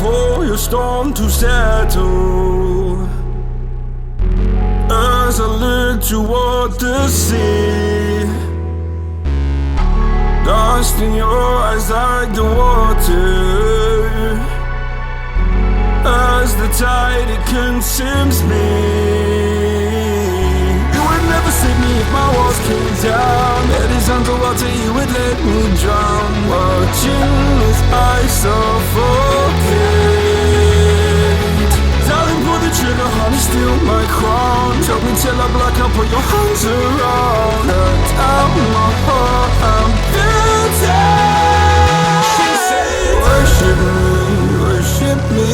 for your storm to settle. As I look toward the sea, dust in your eyes like the water. As the tide, it consumes me. You would never save me if my walls came down. Head is underwater, you would let me drown. Watching as I suffocate. Darling, pull the trigger, honey, steal my crown. Choke me till I black out, put your hands around. Cut out my heart, I'm guilty. She said, worship me, worship me.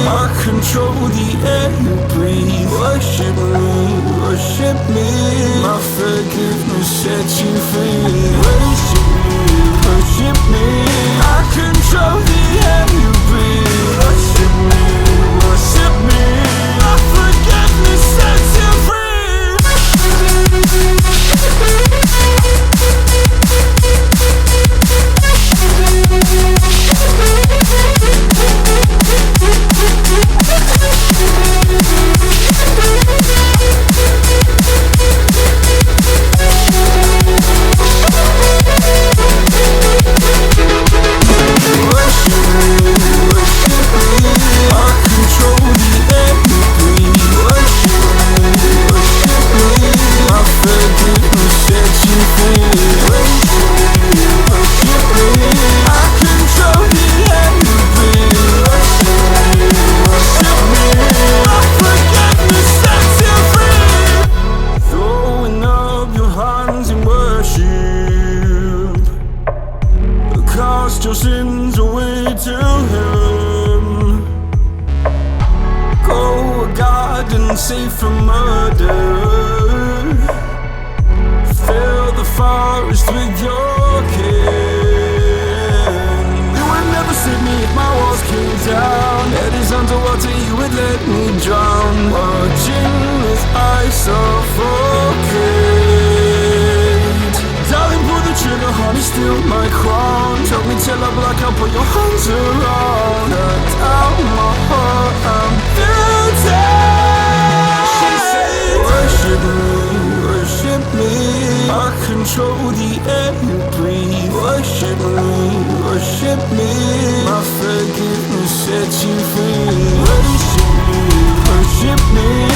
I control the air you breathe. Worship me. My forgiveness sets you free. Worship me. I control the air you breathe. Worship me. My forgiveness sets you free. Cast your sins away to Him. Go a garden safe from murder. Fill the forest with your kin. You would never save me if my walls came down. Head is underwater, you would let me drown. Watching as I suffocate. Darling, pull the trigger, honey, steal my crown. Choke me till I black out, put your hands around. Cut out my heart, I'm guilty. She said, worship me. I control the air you breathe. Worship me. My forgiveness sets you free. Worship me.